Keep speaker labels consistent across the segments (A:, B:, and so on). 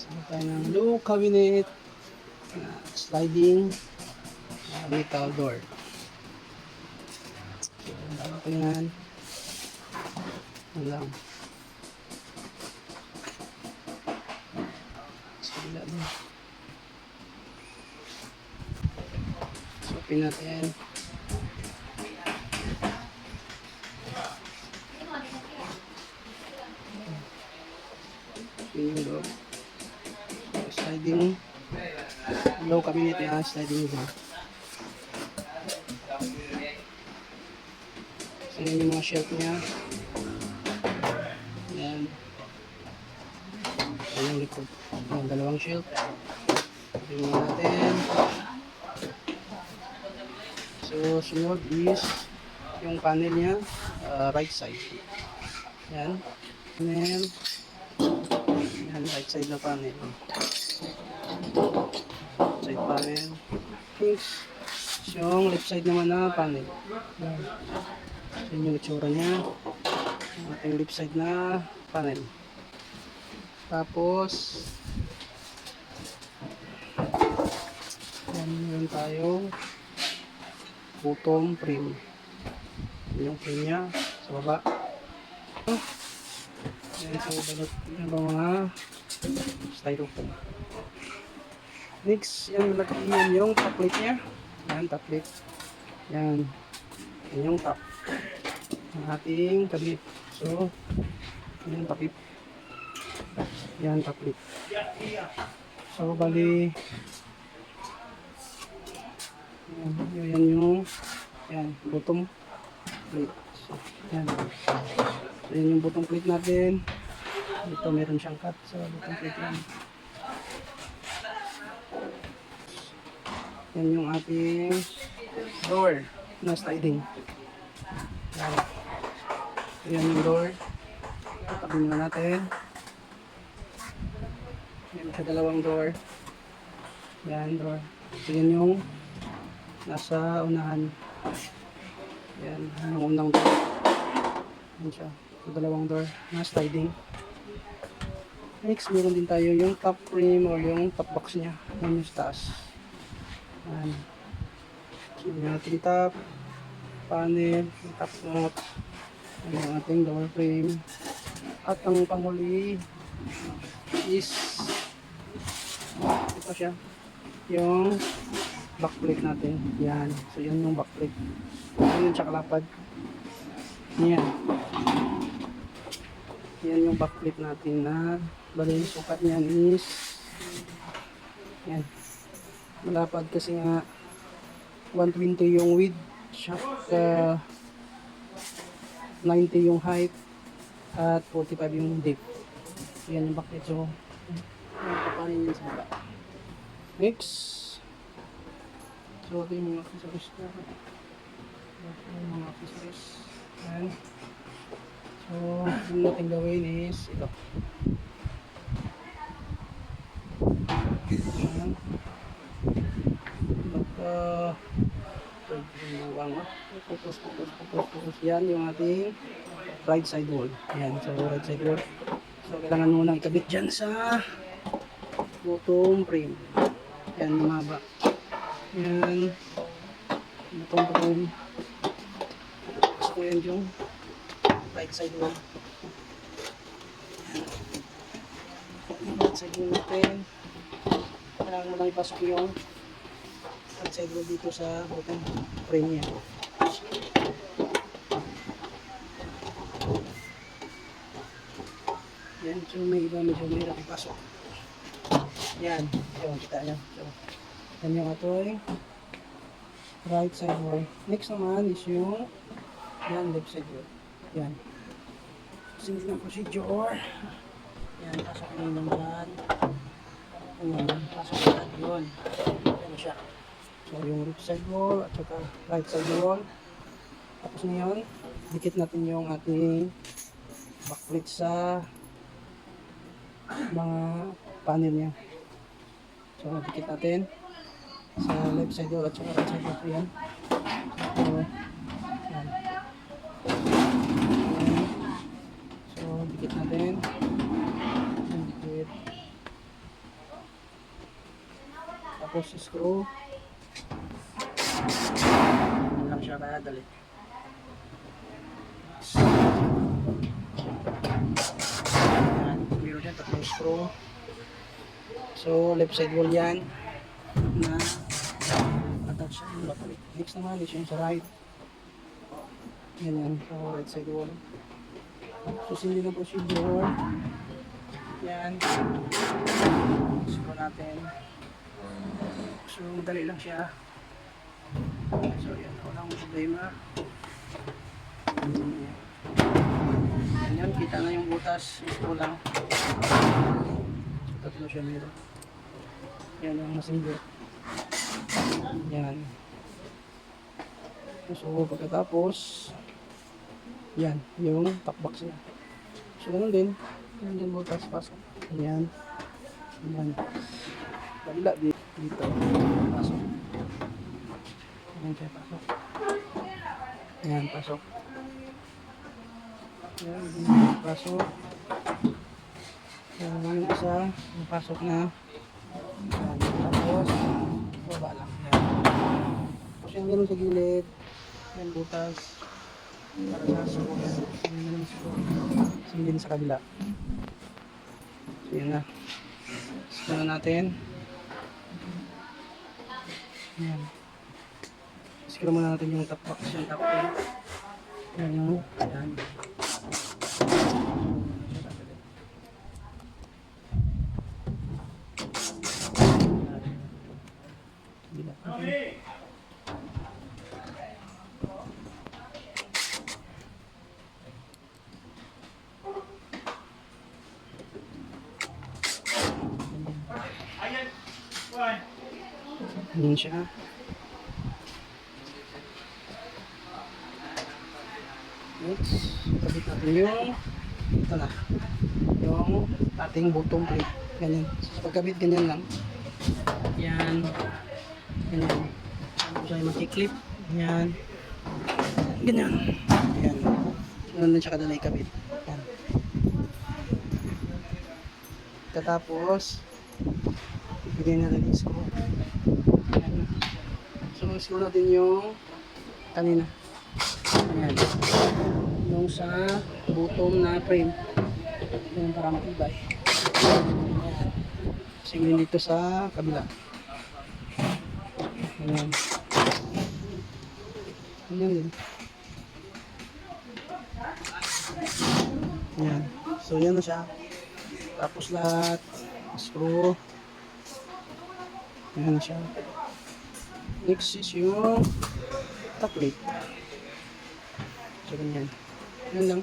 A: Saka tayo ng low cabinet, sliding, metal door. Bago ko yan. Lang. Sila din. So, open natin. Open yung door. Sliding. Low cabinet na sliding door. So, yan yung mga shelf niya. Yan. Yan yung likod. Yan, dalawang shelf. Tingnan natin. So, sunod is yung panel niya, right side. Yan. Panel. Yan, right side na panel. Side panel. Thanks. Yung left side naman na panel. Yan. Yan yung itsura niya. Yung ating left side na panel. Tapos, yan meron tayong bottom frame. Yung frame niya sa baba. Yan, so balot yung mga styrofoam. Next, yan malagyan yung top plate niya. Yan, top plate. Yan. Yan yung top. Ang ating cabinet. So, yan takip. Yan, top plate. So, bali, yan yung bottom plate. So, yan. So, yan yung bottom plate natin. Dito meron siyang cut sa bottom plate yan. Yan yung ating door na sliding. Yan. So, yan yung door. Tatabin na natin. Yan sa dalawang door. Yan, door. So, yan yung nasa unahan. Yan, yung unang door. Yan siya. So, dalawang door na sliding. Next, meron din tayo yung top frame or yung top box niya. Yan yung taas. Yan. So, yung ating top panel, yung top note, yung ating door frame. At ang panghuli is ito siya. Yung backplate natin. Yan. So, yan yung backplate. Yan yung tsakalapad. Yan. Yan yung backplate natin na bali yung sukat niyan is yan. Malapad kasi nga 120 yung width, shaft 90 yung height at 45 yung depth. Yan yung backplate. So, papanin yun sa baba. Next. So, ito yung mga accessories ko. Ito yung mga accessories. Yan. So, yung natin gawin is ito. Yan. Pupus. Yan yung ating right side wall. Yan. So, right side wall. So, kailangan muna ikabit dyan sa bottom frame. Yan, lumaba. Yan. Bottom frame. So, yan yung right side wall. Yan. Right side wall natin. Kailangan mo lang ipasok yung right side wall dito sa bottom frame niya. Yan. So, may iba medyo mahirap ipasok. Yan. Yung kita nyo. So, yan yung ating right side wall. Next naman is yung yan, left side wall. Yan. Since na procedure. Yan, pasok nyo lang dyan. Ayan, pasok nyo lang yun. Yan siya. So, yung left side wall at saka right side wall. Tapos ngayon, dikit natin yung ating backplate sa mga panel niya. So, dikit natin sa left side wall at saka right side wall. Ayan. So, yan. So, dikit natin. Dikit. Tapos screw. Hindi lang siya kaya dali. Ayan, meron dyan tatlong screw. So left side wall yan na attach sa battery. Next naman is yung sa right. Ganyan, so right side wall. Susindi na procedure. Yan. Screw natin. So madali lang siya. So yan, walang problema. Yan, kita na yung butas. Screw lang. So tatlo siya meron. Yan ang masinggit. Yan. So pagkatapos, yan, yung top box niya. So ganun din. Yan din butas, pasok. Yan. Yan. Kabila dito. Pasok. Yan siya, pasok. Yan, pasok. Yan, pasok. Yan, yung isa, yung pasok na. Yan, tapos, baba lang. Yan. Tapos yung ganun sa gilid. Yan, butas. Para sa suko. Yan, ganun suko. Sindin sa kabila. So, yan na. Screw na natin. Yan. Screw muna natin yung top box. Yung top pin. Yan yung. Yan. Okay. Ayan siya. Next, kabit natin yung ito na. Yung ating bottom plate. Ganyan. So, pagkabit ganyan lang. Yan. Ganyan. So, yung mati-clip. Ganyan. Ganyan. Yan. Ganyan na siya kadalay kabit. Yan. Tapos, ibigay na rin yung screw. Yan. So, screw natin yung kanina. Ayan. Yung sa bottom na frame. Yung para matibay. Ayan. Same dito sa kabila. Ayan. Ayan din. Ayan. So, yan na siya. Tapos lahat. Screw. Ayan na siya. Next is yung top plate. So, ganyan. Yan lang.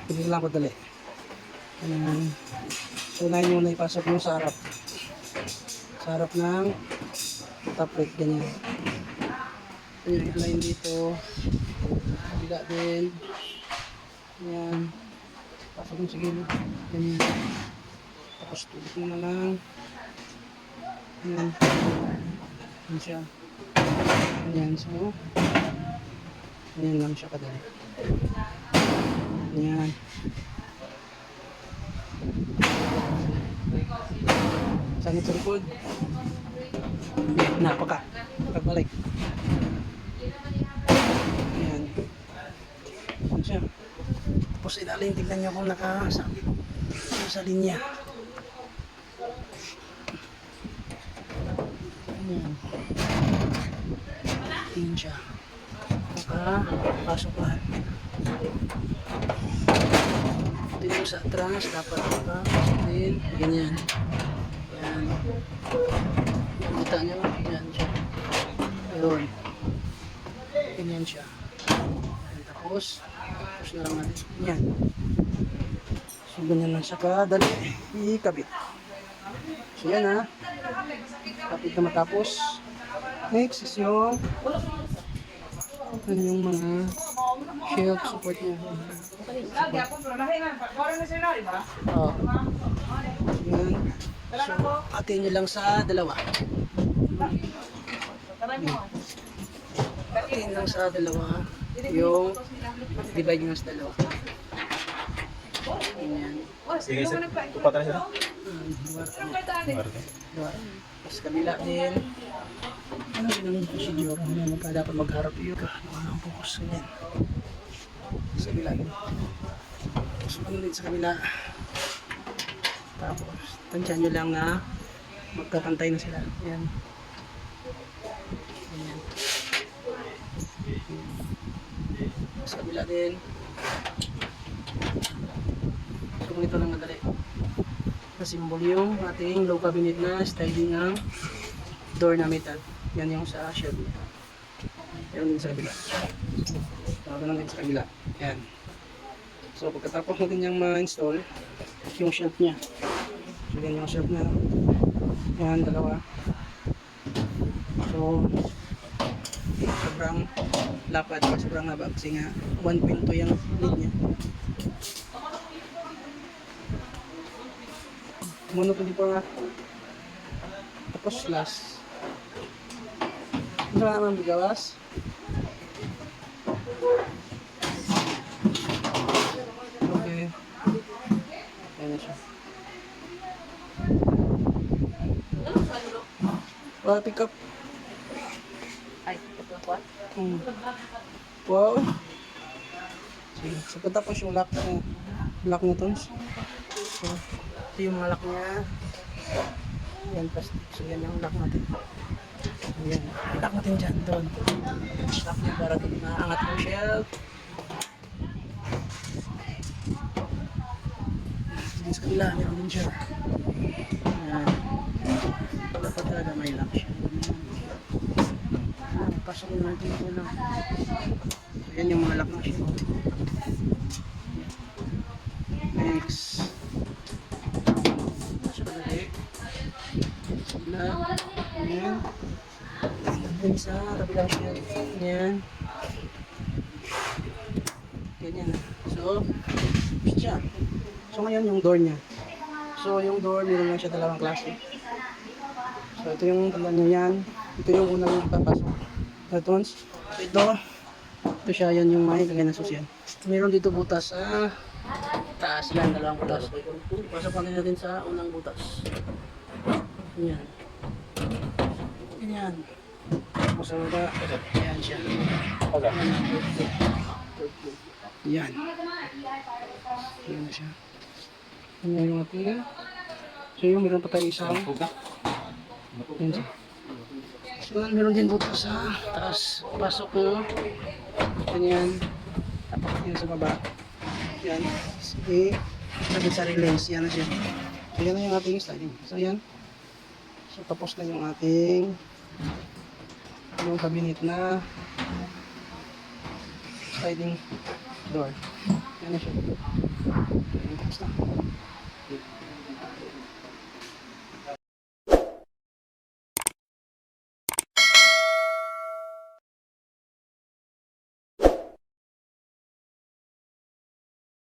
A: Pwede lang padali. Ayan. So, unahin yung naipasok yung sa harap. Sa harap ng top plate. Ganyan. Ayan, i-line dito. Kabila din. Ayan. Pasok yung sa gilid. Ganyan. Tapos, tulik mo na lang. Ayan. Ayan siya. Ayan. So, ayan lang siya kadali. Ayan. Sanit sa likod. Napaka. Pagbalik. Ayan. Ayan siya. Tapos ilalim, tignan nyo kung nakasabit sa linya. Ayan. Ayan siya. Nakapasok lahat. Ito yung sa atras, dapat nakapasok din. Ganyan. Ayan. Kita nyo, ganyan siya. Ayun. Ganyan siya. Ayan, tapos na lang natin. Ganyan. So, ganyan lang siya kadali. Ikabit. So, yan ha. Kapit na matapos. Next is yung yung mga shelf support niya. Oh. Yan. So, atin nyo lang sa dalawa. Atin lang sa dalawa. Yung divide nyo sa dalawa. Yan.
B: Sige, sir. Tupat na sila.
A: Dua. Sa kabila din. Ano din ang procedure? Ano ka dapat magharap yun? Ano ang focus ganyan? Sa kabila din. So, ano din sa kabila? Tapos, tansyan nyo lang na magkapantay na sila. Yan. Ganyan. Sa kabila din. So, kung ito lang madali. Na-symbol yung ating low cabinet na sliding ang door na metal. Yan yung sa shelf niya. Yan din sa kabila. So, ganun din sa kabila. Yan. So, pagkatapos natin yung ma-install, yung shelf niya. So, yan yung shelf niya. Yan, dalawa. So, sobrang lapad, sobrang haba kasi nga 1.2 yung lead niya. Muna po di pa tapos last. Ito naman bigawas. Okay. Ayan na siya. Pick up.
B: Ay, ito po.
A: Wow. Sige. So, patapos yung lock na tons. So, ito yung mga lock niya. Yan, plastic. So, yan yung lock natin. So, yan. Lock natin dyan, doon. Lock niya para doon maangat yung shelf. Dito sa kabila, meron din siya. Yan. Dapat talaga may lock siya. Pasok na natin ito lang. So, yan yung mga lock na siya. Next. Sa kadali. Sabla. Yan. Yan sa kabilang siya. Yan. Ganyan. So, siya. So, ngayon yung door niya. So, yung door, meron lang siya dalawang klase. So, ito yung tanda niya yan. Ito yung unang yung papasok. So, ito siya, yan yung may kagaya ng susyan. Meron dito butas sa taas yan, dalawang butas. Pasok natin sa unang butas. Yan. Yan. Tapos sa baba, yan siya. Yan. Yan na siya. Yan yung ating. So yung meron pa tayo isang. Yan siya. So meron din butas sa taas. Pasok mo. Ganyan. Tapos yan sa baba. Yan. Sige. Sabit sa relays. Yan na siya. So yan na yung ating sliding. So yan. So tapos na yung ating yung cabinet na sliding door. Yan na siya. Tapos na.